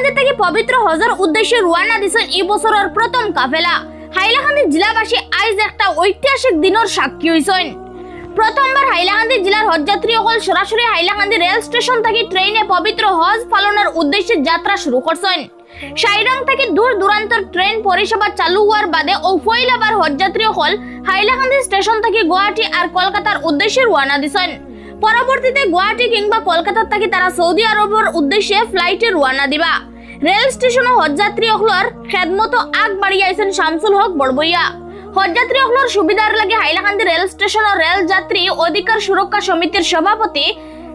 হাইলাকান্দি থেকে পবিত্র হজের উদ্দেশ্যে রওনা দিছেন এই বছরের প্রথম কাফেলা। হাইলাকান্দি জেলাবাসী আজ একটা ঐতিহাসিক দিনের সাক্ষী হইছেন। প্রথমবার হাইলাকান্দি জেলার হজযাত্রীসকল সরাসরি হাইলাকান্দি রেল স্টেশন থেকে ট্রেনে পবিত্র হজ পালনের উদ্দেশ্যে যাত্রা শুরু করছেন। সাইরং থেকে দূর দূরান্তর ট্রেন পরিষেবা চালু হওয়ার বাদে ও পয়লাবার হজযাত্রীসকল হাইলাকান্দি স্টেশন থেকে গুয়াহাটি আর কলকাতার উদ্দেশ্যে রওনা দিছেন। পরবর্তীতে গুয়াহাটি কিংবা কলকাতা থেকে তারা সৌদি আরবের উদ্দেশ্যে ফ্লাইটে রওনা দিবা। রেল স্টেশনে হজযাত্রীসকলের খেদমত আগ বাড়িয়ে আইছেন শামসুল হক বড়বইয়া। হজযাত্রীসকলের সুবিধার লাগে হাইলাকান্দি রেল স্টেশনের রেল যাত্রী অধিকার সুরক্ষা সমিতির সভাপতি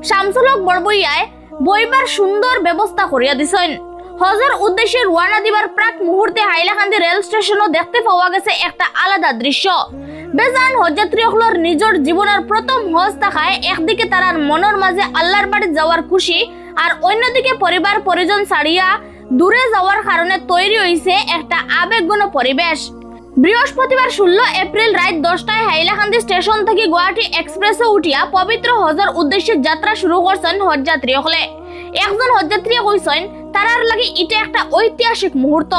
শামসুল হক বড়বইয়ায় বইবার সুন্দর ব্যবস্থা করিয়া দিছেন। হজের উদ্দেশ্যে রওনা দিবার প্রাক মুহূর্তে হাইলাকান্দি রেল স্টেশনও দেখতে পাওয়া গেছে একটা আলাদা দৃশ্য। বেজান হজযাত্রীসকলের নিজের জীবনের প্রথম হজ থাকায় একদিকে তারার মনের মাঝে আল্লাহর বাড়ি যাওয়ার খুশি আর অন্যদিকে পরিবার পরিজন ছাড়িয়া দূরে যাওয়ার কারণে তৈরি হয়েছে একটা আবেগঘন পরিবেশ। বৃহস্পতিবার 16 এপ্রিল রাত 10টায় হাইলাকান্দি স্টেশন থেকে গুয়াহাটি এক্সপ্রেসে উঠিয়া পবিত্র হজের উদ্দেশ্যে যাত্রা শুরু করছেন হজযাত্রীসকলে। একজন হজযাত্রী কইছেন তারার লাগে এটা একটা ঐতিহাসিক মুহূর্ত।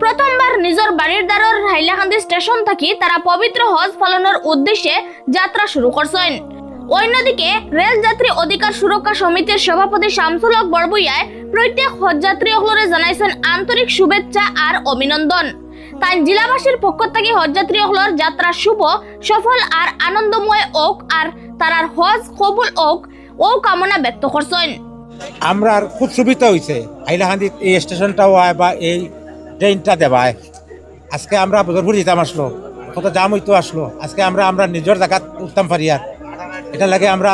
প্রথমবার নিজের বাড়ির দ্বারের হাইলাকান্দি স্টেশন থেকে তারা পবিত্র হজ পালনের উদ্দেশ্যে যাত্রা শুরু করছেন। অন্যদিকে রেল যাত্রী অধিকার সুরক্ষা সমিতির সভাপতি শামসুল হক বড়বইয়ায় প্রত্যেক হজযাত্রীসকলরে জানাইছেন আন্তরিক শুভেচ্ছা আর অভিনন্দন। তাই জেলাবাসীর পক্ষ থেকে হজযাত্রীসকলের যাত্রা শুভ সফল আর আনন্দময় হোক আর তারার হজ কবুল হোক ও কামনা ব্যক্ত করছেন। আমরা খুব সুবিধা হয়েছে হাইলাকান্দি এই স্টেশনটাও হয় বা এই ট্রেনটা দেবায়। আজকে আমরা বদরপুর যেতাম আসলো, কত জাম হইতো আসলো। আজকে আমরা নিজের জায়গা উঠতাম পারিয়ার। এটা লাগে আমরা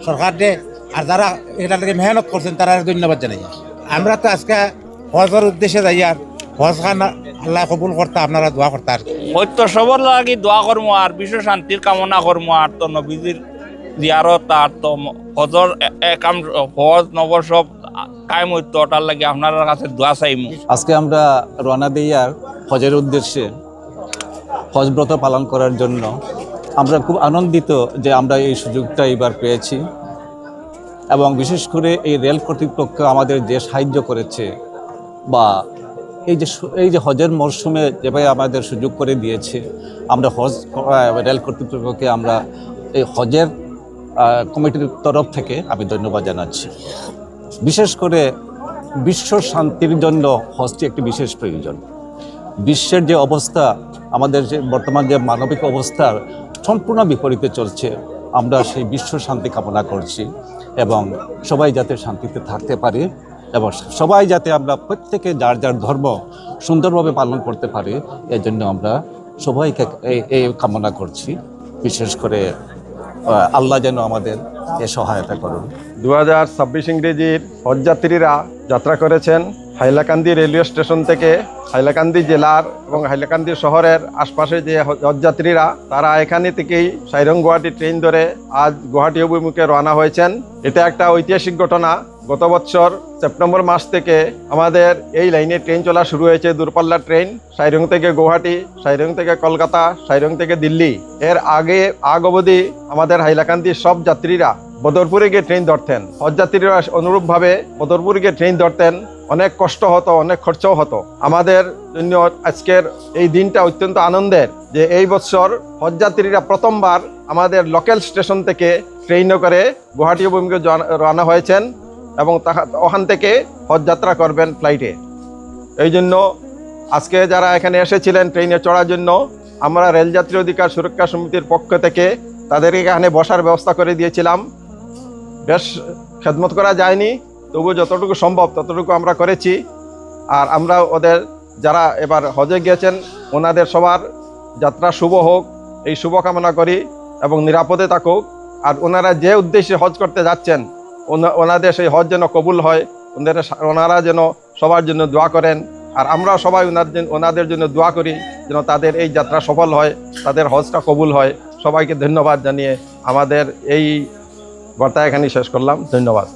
সরকার দে আর যারা এটা লাগে মেহনত করছেন তারা ধন্যবাদ জানাই। আমরা তো আজকে হজের উদ্দেশ্যে যাই আর হজ খান আল্লাহ কবুল করতে আপনারা দোয়া করতে আর হয়তো সবর লাগি দোয়া করবো আর বিশ্ব শান্তির কামনা করবো আর তো নবীজির জিয়ারত আর তো হজর কাম হজ নগর সব কায়েম হইতো ওটার লাগে আপনার কাছে দোয়া চাইমু। আজকে আমরা রওনা দিই আর হজের উদ্দেশ্যে হজ ব্রত পালন করার জন্য। আমরা খুব আনন্দিত যে আমরা এই সুযোগটা এবার পেয়েছি এবং বিশেষ করে এই রেল কর্তৃপক্ষ আমাদের যে সাহায্য করেছে বা এই যে হজের মরশুমে যেভাবে আমাদের সুযোগ করে দিয়েছে, আমরা হজ রেল কর্তৃপক্ষকে আমরা এই হজের কমিটির তরফ থেকে আমি ধন্যবাদ জানাচ্ছি। বিশেষ করে বিশ্ব শান্তির জন্য হজটি একটি বিশেষ প্রয়োজন। বিশ্বের যে অবস্থা, আমাদের যে বর্তমান যে মানবিক অবস্থার সম্পূর্ণ বিপরীতে চলছে, আমরা সেই বিশ্ব শান্তি কামনা করছি এবং সবাই যাতে শান্তিতে থাকতে পারি এবং সবাই যাতে আমরা প্রত্যেকে যার যার ধর্ম সুন্দরভাবে পালন করতে পারি, এর জন্য আমরা সবাইকে এই কামনা করছি। বিশেষ করে আল্লাহ যেন আমাদের এ সহায়তা করুন। 2026 ইংরেজির হজযাত্রীরা যাত্রা করেছেন হাইলাকান্দি রেলওয়ে স্টেশন থেকে। হাইলাকান্দি জেলার এবং হাইলাকান্দি শহরের আশপাশে যে হজযাত্রীরা তারা এখানে থেকেই সাইরং গুয়াহাটি ট্রেন ধরে আজ গুয়াহাটি অভিমুখে রওনা হয়েছেন। এটা একটা ঐতিহাসিক ঘটনা। গত বছর সেপ্টেম্বর মাস থেকে আমাদের এই লাইনে ট্রেন চলা শুরু হয়েছে, দূরপাল্লার ট্রেন সাইরং থেকে গুয়াহাটি, সাইরং থেকে কলকাতা, সাইরং থেকে দিল্লি। এর আগ অবধি আমাদের হাইলাকান্দির সব যাত্রীরা বদরপুরে গিয়ে ট্রেন ধরতেন। হজযাত্রীরা অনুরূপভাবে বদরপুরে গিয়ে ট্রেন ধরতেন। অনেক কষ্ট হতো, অনেক খরচাও হতো। আমাদের জন্য আজকের এই দিনটা অত্যন্ত আনন্দের যে এই বছর হজযাত্রীরা প্রথমবার আমাদের লোকাল স্টেশন থেকে ট্রেনে করে গুয়াহাটি অভিমুখে রওনা হয়েছেন এবং ওখান থেকে হজযাত্রা করবেন ফ্লাইটে। এই জন্য আজকে যারা এখানে এসেছিলেন ট্রেনে চড়ার জন্য, আমরা রেলযাত্রী অধিকার সুরক্ষা সমিতির পক্ষ থেকে তাদেরকে এখানে বসার ব্যবস্থা করে দিয়েছিলাম। বেশ খেদমত করা যায়নি, তবু যতটুকু সম্ভব ততটুকু আমরা করেছি। আর আমরা ওদের যারা এবার হজে গিয়েছেন ওনাদের সবার যাত্রা শুভ হোক এই শুভকামনা করি এবং নিরাপদে থাকুক। আর ওনারা যে উদ্দেশ্যে হজ করতে যাচ্ছেন ওনাদের সেই হজ যেন কবুল হয়, ওনারা যেন সবার জন্য দোয়া করেন। আর আমরা সবাই ওনাদের জন্য দোয়া করি যেন তাদের এই যাত্রা সফল হয়, তাদের হজটা কবুল হয়। সবাইকে ধন্যবাদ জানিয়ে আমাদের এই বার্তা এখানেই শেষ করলাম। ধন্যবাদ।